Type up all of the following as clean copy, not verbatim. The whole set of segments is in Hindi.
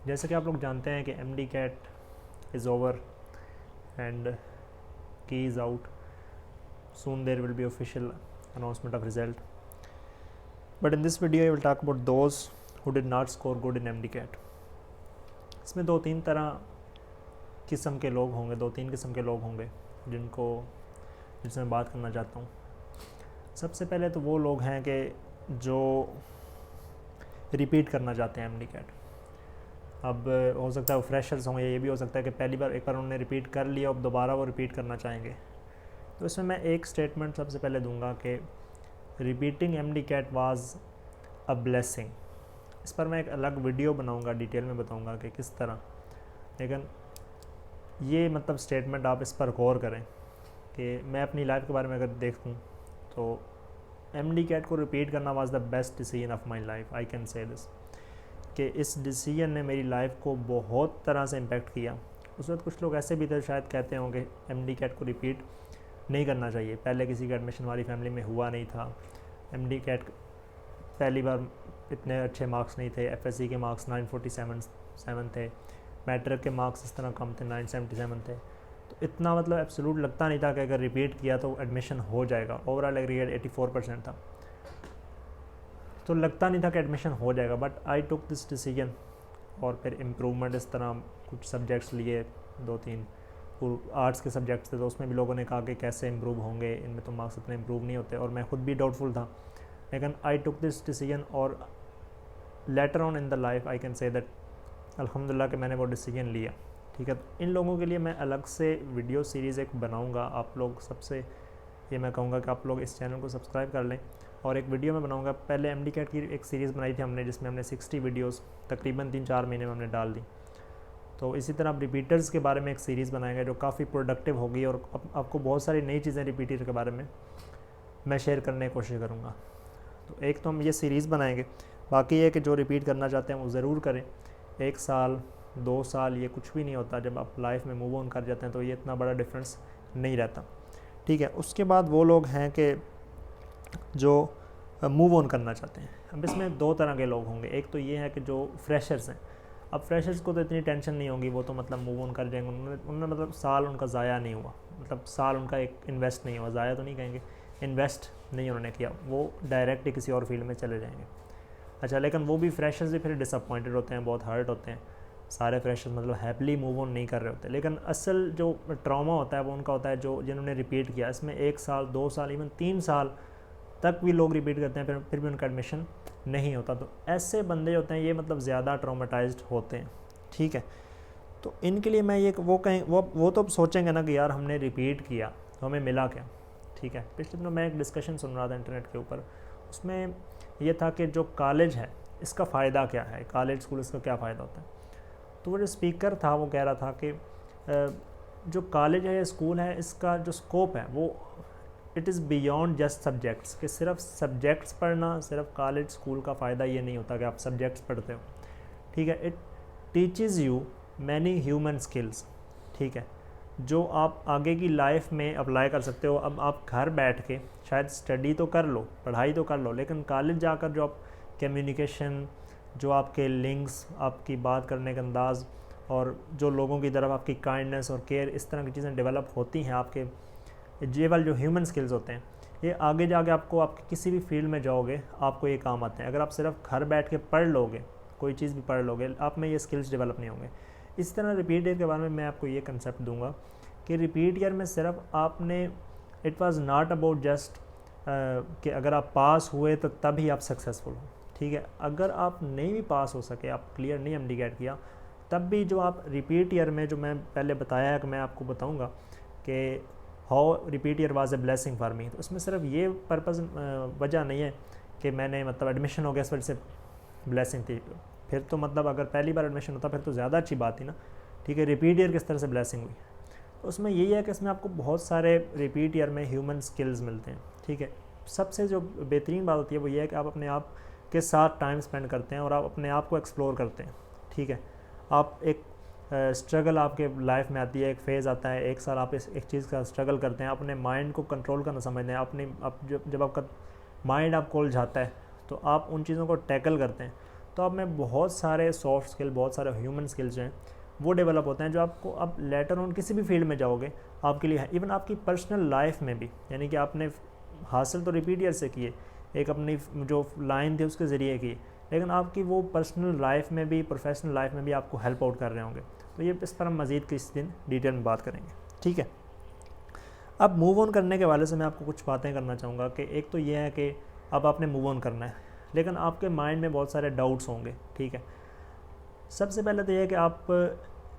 जैसे कि आप लोग जानते हैं कि MDCAT is over and key is out, soon there will be official announcement of result, but in this video I will talk about those who did not score good in MDCAT. इसमें दो तीन किस्म के लोग होंगे, दो तीन किस्म के लोग होंगे जिनसे मैं बात करना चाहता हूँ। सबसे पहले तो वो लोग हैं कि जो रिपीट करना चाहते हैं MDCAT। अब हो सकता है वो फ्रेशर्स होंगे, ये भी हो सकता है कि पहली बार एक बार उन्होंने रिपीट कर लिया, अब दोबारा वो रिपीट करना चाहेंगे। तो इसमें मैं एक स्टेटमेंट सबसे पहले दूंगा कि repeating MDCAT was a blessing. इस पर मैं एक अलग वीडियो बनाऊंगा, डिटेल में बताऊंगा कि किस तरह, लेकिन ये मतलब स्टेटमेंट आप इस पर गौर करें कि मैं अपनी लाइफ के बारे में अगर देखूं तो MDCAT को रिपीट करना was the best decision of my life. I can say this कि इस डिसीजन ने मेरी लाइफ को बहुत तरह से इम्पेक्ट किया। उस वक्त कुछ लोग ऐसे भी थे, शायद कहते होंगे MDCAT को रिपीट नहीं करना चाहिए, पहले किसी का एडमिशन हमारी फैमिली में हुआ नहीं था, MDCAT पहली बार इतने अच्छे मार्क्स नहीं थे, FSC के मार्क्स 947 थे, मैट्रिक के मार्क्स इस तरह कम थे, 977 थे। तो इतना मतलब एब्सोल्यूट लगता नहीं था कि अगर रिपीट किया तो एडमिशन हो जाएगा। ओवरऑल एग्रीगेट 84% था, तो लगता नहीं था कि एडमिशन हो जाएगा। But I took this decision और फिर इम्प्रूवमेंट इस तरह कुछ सब्जेक्ट्स लिए, 2-3 आर्ट्स के सब्जेक्ट्स थे, तो उसमें भी लोगों ने कहा कि कैसे इम्प्रूव होंगे, इनमें तो मार्क्स इतने इम्प्रूव नहीं होते, और मैं खुद भी डाउटफुल था। लेकिन आई टुक दिस डिसीजन और later on in the life I can say that अल्हम्दुलिल्लाह कि मैंने वो डिसीजन लिया। ठीक है, तो इन लोगों के लिए मैं अलग से वीडियो सीरीज़ एक बनाऊंगा। आप लोग सबसे ये मैं कहूँगा कि आप लोग इस चैनल को सब्सक्राइब कर लें, और एक वीडियो में बनाऊंगा। पहले MDCAT की एक सीरीज़ बनाई थी हमने, जिसमें हमने 60 वीडियोज़ तकरीबन 3-4 महीने में हमने डाल दी। तो इसी तरह आप रिपीटर्स के बारे में एक सीरीज़ बनाएंगे जो काफ़ी प्रोडक्टिव होगी, और आपको बहुत सारी नई चीज़ें रिपीटर के बारे में मैं शेयर करने की कोशिश करूँगा। तो एक तो हम ये सीरीज़ बनाएंगे, बाकी ये कि जो रिपीट करना चाहते हैं वो ज़रूर करें। 1 साल 2 साल ये कुछ भी नहीं होता, जब आप लाइफ में मूव ऑन कर जाते हैं तो ये इतना बड़ा डिफरेंस नहीं रहता। ठीक है, उसके बाद वो लोग हैं कि जो मूव ऑन करना चाहते हैं। अब इसमें 2 तरह के लोग होंगे। एक तो ये है कि जो फ्रेशर्स हैं। अब फ्रेशर्स को तो इतनी टेंशन नहीं होगी, वो तो मतलब मूव ऑन कर जाएंगे, उन्होंने मतलब साल उनका ज़ाया नहीं हुआ, मतलब साल उनका एक इन्वेस्ट नहीं हुआ, ज़ाया तो नहीं कहेंगे, इन्वेस्ट नहीं उन्होंने किया, वो डायरेक्ट ही किसी और फील्ड में चले जाएंगे। अच्छा, लेकिन वो भी फ्रेशर्स भी फिर डिसअपॉइंटेड होते हैं, बहुत हर्ट होते हैं। सारे फ्रेशर्स मतलब हैप्पली मूव ऑन नहीं कर रहे होते, लेकिन असल जो ट्रॉमा होता है वो उनका होता है जो जिन्होंने रिपीट किया। इसमें 1 साल 2 साल इवन 3 साल तक भी लोग रिपीट करते हैं, फिर भी उनका एडमिशन नहीं होता। तो ऐसे बंदे होते हैं ये मतलब ज़्यादा ट्रॉमेटाइज्ड होते हैं। ठीक है, तो इनके लिए मैं ये वो तो सोचेंगे ना कि यार हमने रिपीट किया तो हमें मिला क्या। ठीक है, पिछले दिनों मैं एक डिस्कशन सुन रहा था इंटरनेट के ऊपर, उसमें यह था कि जो कॉलेज है इसका फ़ायदा क्या है, कॉलेज स्कूल इसका क्या फ़ायदा होता है। तो वो जो स्पीकर था वो कह रहा था कि जो कॉलेज है या स्कूल है, इसका जो स्कोप है वो it is beyond just subjects, कि सिर्फ सब्जेक्ट्स पढ़ना, सिर्फ कॉलेज स्कूल का फ़ायदा ये नहीं होता कि आप सब्जेक्ट्स पढ़ते हो। ठीक है, it teaches you many human skills. ठीक है, जो आप आगे की लाइफ में अप्लाई कर सकते हो। अब आप घर बैठ के शायद स्टडी तो कर लो, पढ़ाई तो कर लो, लेकिन कॉलेज जाकर जो आप कम्युनिकेशन, जो आपके लिंक्स, आपकी बात करने का अंदाज़, और जो लोगों की तरफ आपकी काइंडनेस और केयर, इस तरह की चीज़ें डेवलप होती हैं, आपके ये वाले जो ह्यूमन स्किल्स होते हैं, ये आगे जाके आपको आपके किसी भी फील्ड में जाओगे आपको ये काम आते हैं। अगर आप सिर्फ घर बैठ के पढ़ लोगे, कोई चीज़ भी पढ़ लोगे, आप में ये स्किल्स डेवलप नहीं होंगे। इस तरह रिपीट ईयर के बारे में मैं आपको ये कंसेप्ट दूंगा कि रिपीट ईयर में सिर्फ आपने, it was not about just कि अगर आप पास हुए तो तभी आप सक्सेसफुल हो। ठीक है, अगर आप नहीं भी पास हो सके, आप क्लियर नहीं MDCAT किया, तब भी जो आप रिपीट ईयर में, जो मैं पहले बताया है कि मैं आपको बताऊँगा कि how repeat year was a blessing for me, तो इसमें सिर्फ ये पर्पज़ वजह नहीं है कि मैंने मतलब एडमिशन हो गया इस वजह से ब्लेसिंग थी। फिर तो मतलब अगर पहली बार एडमिशन होता फिर तो ज़्यादा अच्छी बात थी ना। ठीक है, रिपीट ईयर किस तरह से ब्लेसिंग हुई, तो उसमें यही है कि इसमें आपको बहुत सारे रिपीट ईयर में ह्यूमन स्किल्स मिलते हैं। ठीक है, सबसे जो बेहतरीन बात होती है वो ये है कि आप अपने आप के साथ टाइम स्पेंड करते हैं और आप अपने आप को एक्सप्लोर करते हैं। ठीक है, आप एक स्ट्रगल आपके लाइफ में आती है, एक फ़ेज़ आता है, 1 साल आप एक चीज़ का स्ट्रगल करते हैं, अपने माइंड को कंट्रोल करना समझते हैं। जब आपका माइंड आप उलझाता है तो आप उन चीज़ों को टैकल करते हैं, तो आप में बहुत सारे सॉफ्ट स्किल, बहुत सारे ह्यूमन स्किल्स हैं वो डेवलप होते हैं, जो आपको अब लेटर ऑन किसी भी फील्ड में जाओगे आपके लिए है। इवन आपकी पर्सनल लाइफ में भी, यानी कि आपने हासिल तो रिपीट ईयर से किए, एक अपनी जो लाइन थी उसके ज़रिए की, लेकिन आपकी वो पर्सनल लाइफ में भी, प्रोफेशनल लाइफ में भी आपको हेल्प आउट कर रहे होंगे। तो ये इस पर हम मज़ीद किस दिन डिटेल में बात करेंगे, ठीक है। अब मूव ऑन करने के वाले से मैं आपको कुछ बातें करना चाहूँगा कि एक तो ये है कि अब आपने मूव ऑन करना है, लेकिन आपके माइंड में बहुत सारे डाउट्स होंगे, ठीक है। सबसे पहले तो ये है कि आप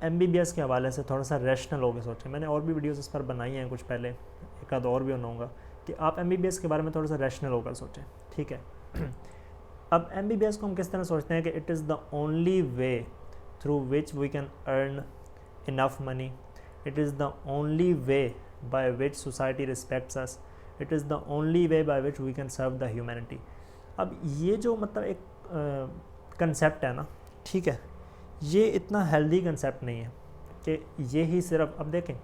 MBBS के हवाले से थोड़ा सा रैशनल होकर सोचें। मैंने और भी वीडियोस इस पर बनाई हैं कुछ पहले, एक आध और भी बनाऊँगा, कि आप MBBS के बारे में थोड़ा सा रैशनल होकर सोचें, ठीक है। अब MBBS को हम किस तरह सोचते हैं कि it is the only way through which we can earn enough money, it is the only way by which society respects us, it is the only way by which we can serve the humanity. अब ये जो मतलब एक कंसेप्ट है ना, ठीक है, ये इतना हेल्दी कंसेप्ट नहीं है कि ये ही सिर्फ, अब देखें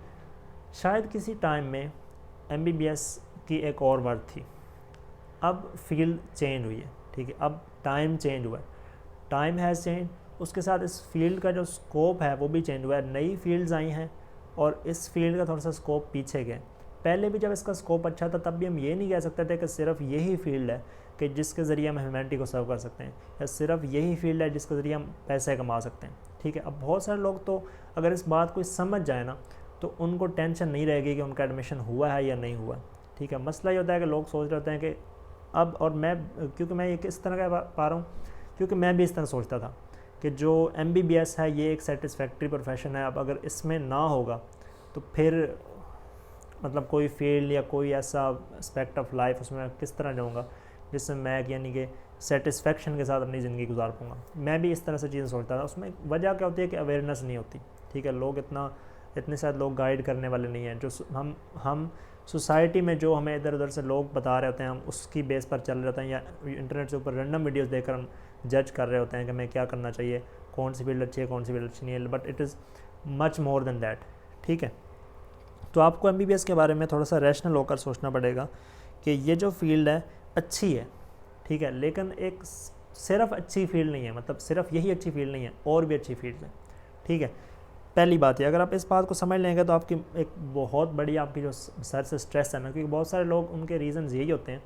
शायद किसी टाइम में MBBS की एक और वर्ड थी, अब फील्ड चेंज हुई है, ठीक है, अब टाइम चेंज हुआ है, टाइम हैज़ चेंज, उसके साथ इस फील्ड का जो स्कोप है वो भी चेंज हुआ है, नई फील्ड्स आई हैं और इस फील्ड का थोड़ा सा स्कोप पीछे गया। पहले भी जब इसका स्कोप अच्छा था तब भी हम ये नहीं कह सकते थे कि सिर्फ यही फील्ड है कि जिसके ज़रिए हम ह्यूमैनिटी को सर्व कर सकते हैं, या सिर्फ यही फील्ड है जिसके ज़रिए हम पैसे कमा सकते हैं, ठीक है। अब बहुत सारे लोग तो अगर इस बात को समझ जाए ना तो उनको टेंशन नहीं रहेगी कि उनका एडमिशन हुआ है या नहीं हुआ, ठीक है। मसला ये होता है कि लोग सोच रहे होते हैं कि अब, और मैं, क्योंकि मैं ये किस तरह का पा रहा हूँ, क्योंकि मैं भी इस तरह सोचता था कि जो MBBS है ये एक सेटिस्फैक्ट्री प्रोफेशन है, अब अगर इसमें ना होगा तो फिर मतलब कोई फील्ड या कोई ऐसा एस्पेक्ट ऑफ लाइफ उसमें मैं किस तरह जाऊँगा जिससे मैं यानी कि सेटिस्फेक्शन के साथ अपनी ज़िंदगी गुजार पाऊँगा। मैं भी इस तरह से चीज़ें सोचता था। उसमें वजह क्या होती है कि अवेयरनेस नहीं होती, ठीक है। लोग इतने शायद लोग गाइड करने वाले नहीं हैं। जो हम सोसाइटी में जो हमें इधर उधर से लोग बता रहे होते हैं, हम उसकी बेस पर चल रहे होते हैं, या इंटरनेट से ऊपर रैंडम वीडियोस देखकर हम जज कर रहे होते हैं कि हमें क्या करना चाहिए, कौन सी फील्ड अच्छी है, कौन सी फील्ड अच्छी नहीं है। But it is much more than that, ठीक है। तो आपको MBBS के बारे में थोड़ा सा रैशनल होकर सोचना पड़ेगा कि ये जो फील्ड है अच्छी है, ठीक है, लेकिन एक सिर्फ अच्छी फील्ड नहीं है, मतलब सिर्फ यही अच्छी फील्ड नहीं है, और भी अच्छी फील्ड है, ठीक है। पहली बात है, अगर आप इस बात को समझ लेंगे तो आपकी एक बहुत बड़ी आपकी जो सर से स्ट्रेस है ना, क्योंकि बहुत सारे लोग, उनके रीज़न्स यही होते हैं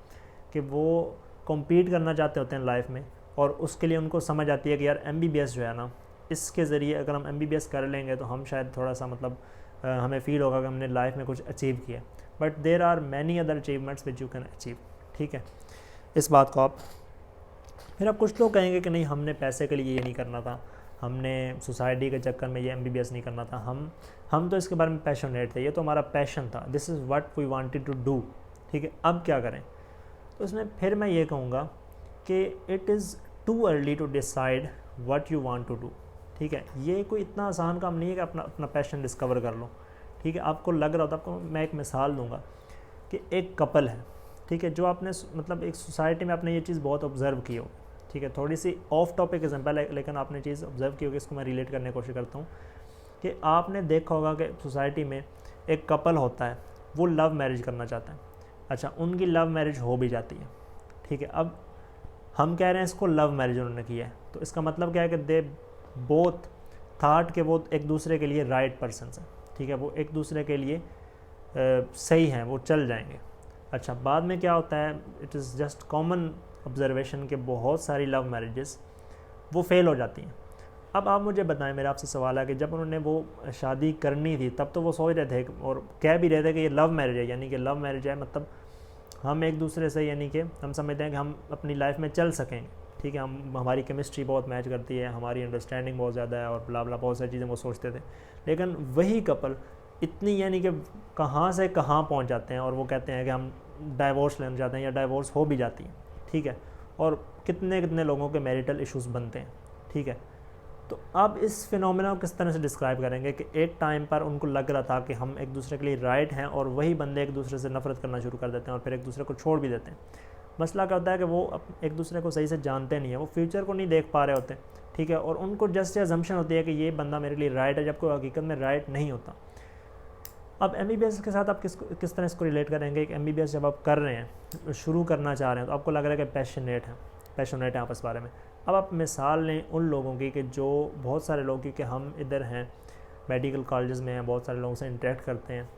कि वो कॉम्पीट करना चाहते होते हैं लाइफ में, और उसके लिए उनको समझ आती है कि यार MBBS जो है ना, इसके ज़रिए अगर हम MBBS कर लेंगे तो हम शायद थोड़ा सा मतलब हमें फ़ील होगा कि हमने लाइफ में कुछ अचीव किया। But there are many other achievements which you can achieve, ठीक है। इस बात को आप, फिर आप कुछ लोग कहेंगे कि नहीं, हमने पैसे के लिए ये नहीं करना था, हमने सोसाइटी के चक्कर में ये MBBS नहीं करना था, हम तो इसके बारे में पैशनेट थे, ये तो हमारा पैशन था, this is what we wanted to do, ठीक है। अब क्या करें? तो इसमें फिर मैं ये कहूँगा कि it is too early to decide what you want to do, ठीक है। ये कोई इतना आसान काम नहीं है कि अपना पैशन डिस्कवर कर लो, ठीक है। आपको लग रहा होता, आपको मैं एक मिसाल दूंगा कि एक कपल है, ठीक है, जो आपने मतलब एक सोसाइटी में आपने ये चीज़ बहुत ऑब्ज़र्व की हो, ठीक है। थोड़ी सी ऑफ टॉपिक एग्जाम्पल है, लेकिन आपने चीज़ ऑब्ज़र्व की होगी, इसको मैं रिलेट करने की कोशिश करता हूँ कि आपने देखा होगा कि सोसाइटी में एक कपल होता है, वो लव मैरिज करना चाहता है। अच्छा, उनकी लव मैरिज हो भी जाती है, ठीक है। अब हम कह रहे हैं इसको लव मैरिज उन्होंने किया है, तो इसका मतलब क्या है कि दे बोथ थाट के वो एक दूसरे के लिए राइट पर्सन हैं, ठीक है, वो एक दूसरे के लिए सही हैं, वो चल जाएंगे। अच्छा, बाद में क्या होता है, it is just common observation के बहुत सारी लव मैरिजेस वो फेल हो जाती हैं। अब आप मुझे बताएं, मेरा आपसे सवाल है कि जब उन्होंने वो शादी करनी थी तब तो वो सोच रहे थे और कह भी रहे थे कि ये लव मैरिज है, यानी कि लव मैरिज है मतलब हम एक दूसरे से, यानी कि हम समझते हैं कि हम अपनी लाइफ में चल सकेंगे, ठीक है, हमारी केमिस्ट्री बहुत मैच करती है, हमारी अंडरस्टैंडिंग बहुत ज़्यादा है और ब्ला ब्ला बहुत सारी चीज़ें वो सोचते थे। लेकिन वही कपल इतनी यानी कि कहाँ से कहाँ पहुँच जाते हैं और वो कहते हैं कि हम डाइवोर्स लेना चाहते हैं, या डाइवोर्स हो भी जाती है, ठीक है, और कितने कितने लोगों के मैरिटल इश्यूज़ बनते हैं, ठीक है। तो अब इस फिनोमेना को किस तरह से डिस्क्राइब करेंगे कि एक टाइम पर उनको लग रहा था कि हम एक दूसरे के लिए राइट हैं, और वही बंदे एक दूसरे से नफरत करना शुरू कर देते हैं और फिर एक दूसरे को छोड़ भी देते हैं। मसला क्या होता है कि वो एक दूसरे को सही से जानते नहीं है, वो फ्यूचर को नहीं देख पा रहे होते, ठीक है, और उनको जस्ट अजम्पशन होती है कि ये बंदा मेरे लिए राइट है, जबकि हकीकत में राइट नहीं होता। अब MBBS के साथ आप किस तरह इसको रिलेट करेंगे? एक MBBS जब आप कर रहे हैं, शुरू करना चाह रहे हैं, तो आपको लग रहा है कि पैशनेट है आप इस बारे में, अब आप मिसाल लें उन लोगों की कि जो बहुत सारे लोग, क्योंकि हम इधर हैं मेडिकल कॉलेजेस में हैं, बहुत सारे लोगों से इंटरेक्ट करते हैं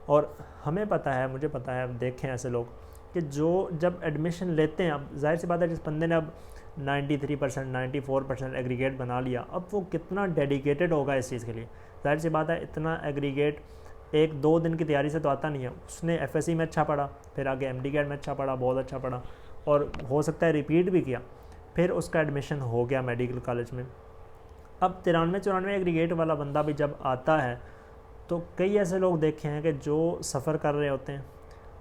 और हमें पता है, मुझे पता है, अब देखें ऐसे लोग कि जो जब एडमिशन लेते हैं, अब जाहिर सी बात है जिस बंदे ने अब 93% 94% एग्रीगेट बना लिया, अब वो कितना डेडिकेटेड होगा इस चीज़ के लिए। जाहिर सी बात है इतना एग्रीगेट 1-2 दिन की तैयारी से तो आता नहीं है। उसने FSC में अच्छा पढ़ा, फिर आगे MD में अच्छा पढ़ा, बहुत अच्छा पढ़ा और हो सकता है रिपीट भी किया, फिर उसका एडमिशन हो गया मेडिकल कॉलेज में। अब 93-94 एग्रीगेट वाला बंदा भी जब आता है तो कई ऐसे लोग देखे हैं कि जो सफ़र कर रहे होते हैं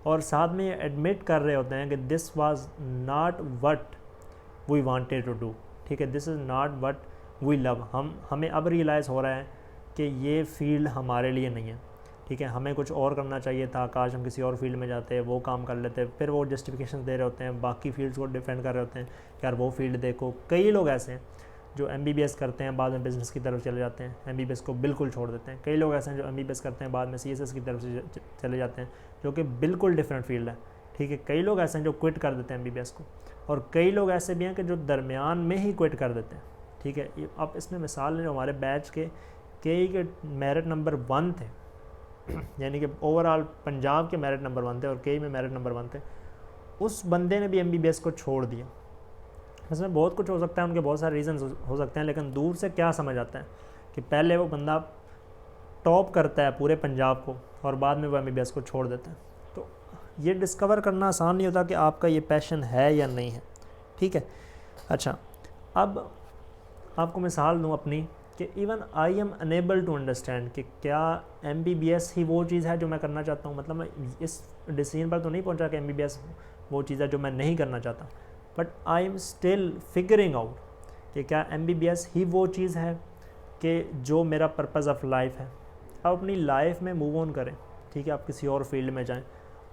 और साथ में ये एडमिट कर रहे होते हैं कि this was not what we wanted to do, ठीक है, this is not what we love. हमें अब रियलाइज़ हो रहा है कि ये फील्ड हमारे लिए नहीं है, ठीक है, हमें कुछ और करना चाहिए था, काश हम किसी और फील्ड में जाते, वो काम कर लेते। फिर वो जस्टिफिकेशन दे रहे होते हैं, बाकी फील्ड्स को डिफेंड कर रहे होते हैं कि यार वो फील्ड देखो। कई लोग ऐसे हैं जो MBBS करते हैं, बाद में बिज़नेस की तरफ चले जाते हैं, MBBS को बिल्कुल छोड़ देते हैं। कई लोग ऐसे हैं जो MBBS करते हैं, बाद में CSS की तरफ से चले जाते हैं, जो कि बिल्कुल डिफरेंट फील्ड है, ठीक है। कई लोग ऐसे हैं जो क्विट कर देते हैं MBBS को, और कई लोग ऐसे भी हैं कि जो दरमियान में ही क्विट कर देते हैं, ठीक है। अब इसमें मिसाल जो हमारे बैच के कई के मेरिट नंबर 1 थे, यानी कि ओवरऑल पंजाब के मेरिट नंबर 1 थे और कई में मेरिट नंबर 1 थे, उस बंदे ने भी MBBS को छोड़ दिया। इसमें बहुत कुछ हो सकता है, उनके बहुत सारे रीज़न हो सकते हैं, लेकिन दूर से क्या समझ आता है कि पहले वो बंदा टॉप करता है पूरे पंजाब को और बाद में वो MBBS को छोड़ देता है। तो ये डिस्कवर करना आसान नहीं होता कि आपका ये पैशन है या नहीं है, ठीक है। अच्छा, अब आपको मिसाल दूँ अपनी कि even I am unable to understand कि क्या MBBS ही वो चीज़ है जो मैं करना चाहता हूँ। मतलब मैं इस डिसीजन पर तो नहीं पहुँचा कि MBBS वो चीज़ है जो मैं नहीं करना चाहता, but I am still figuring out कि क्या MBBS ही वो चीज़ है कि जो मेरा पर्पज़ ऑफ लाइफ है। आप अपनी लाइफ में मूव ऑन करें, ठीक है, आप किसी और फील्ड में जाएं,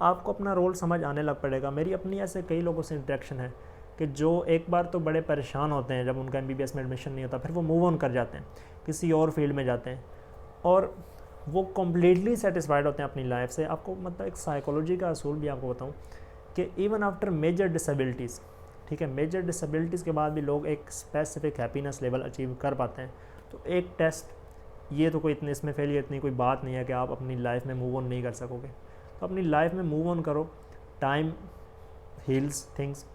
आपको अपना रोल समझ आने लग पड़ेगा। मेरी अपनी ऐसे कई लोगों से इंटरेक्शन है कि जो एक बार तो बड़े परेशान होते हैं जब उनका MBBS में एडमिशन नहीं होता, फिर वो मूव ऑन कर जाते हैं, किसी और फील्ड में जाते हैं और वो कम्प्लीटली सेटिस्फाइड होते हैं अपनी लाइफ से। आपको मतलब एक साइकोलॉजी का असूल भी आपको बताऊँ कि इवन आफ्टर मेजर डिसेबिलिटीज़, ठीक है, मेजर डिसेबिलिटीज़ के बाद भी लोग एक स्पेसिफिक हैप्पीनेस लेवल अचीव कर पाते हैं। तो एक टेस्ट, ये तो कोई इतने इसमें फेलियर इतनी कोई बात नहीं है कि आप अपनी लाइफ में मूव ऑन नहीं कर सकोगे। तो अपनी लाइफ में मूव ऑन करो, टाइम हील्स थिंग्स,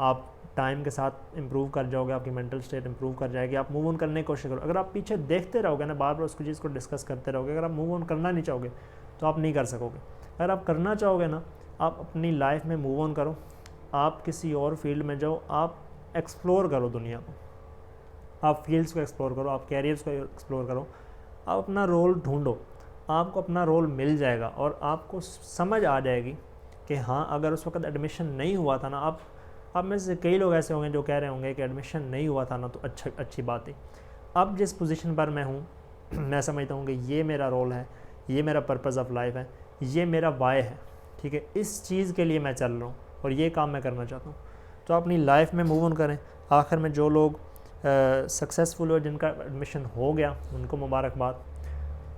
आप टाइम के साथ इम्प्रूव कर जाओगे, आपकी मेंटल स्टेट इम्प्रूव कर जाएगी, आप मूव ऑन करने की कोशिश करो। अगर आप पीछे देखते रहोगे ना, बार बार उसकी चीज़ को डिस्कस करते रहोगे, अगर आप मूव ऑन करना नहीं चाहोगे तो आप नहीं कर सकोगे। अगर आप करना चाहोगे ना, आप अपनी लाइफ में मूव ऑन करो, आप किसी और फील्ड में जाओ, आप एक्सप्लोर करो दुनिया को, आप फील्ड्स को एक्सप्लोर करो, आप कैरियर्स को एक्सप्लोर करो, आप अपना रोल ढूंढो, आपको अपना रोल मिल जाएगा और आपको समझ आ जाएगी कि हाँ, अगर उस वक्त एडमिशन नहीं हुआ था ना, आप में से कई लोग ऐसे होंगे जो कह रहे होंगे कि एडमिशन नहीं हुआ था ना तो अच्छी बात है। अब जिस पोजीशन पर मैं हूँ, मैं समझता हूँ कि ये मेरा रोल है, ये मेरा पर्पज़ ऑफ लाइफ है, ये मेरा वाई है, ठीक है, इस चीज़ के लिए मैं चल रहा हूँ और ये काम मैं करना चाहता हूँ। तो अपनी लाइफ में मूव ऑन करें। आखिर में जो लोग सक्सेसफुल हुए, जिनका एडमिशन हो गया, उनको मुबारकबाद।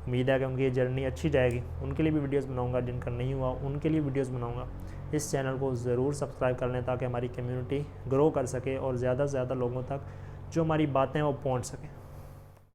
उम्मीद है कि उनकी जर्नी अच्छी जाएगी। उनके लिए भी वीडियोस बनाऊंगा, जिनका नहीं हुआ उनके लिए वीडियोस बनाऊंगा। इस चैनल को ज़रूर सब्सक्राइब कर लें ताकि हमारी कम्युनिटी ग्रो कर सके और ज़्यादा से ज़्यादा लोगों तक जो हमारी बातें वो पहुंच सकें।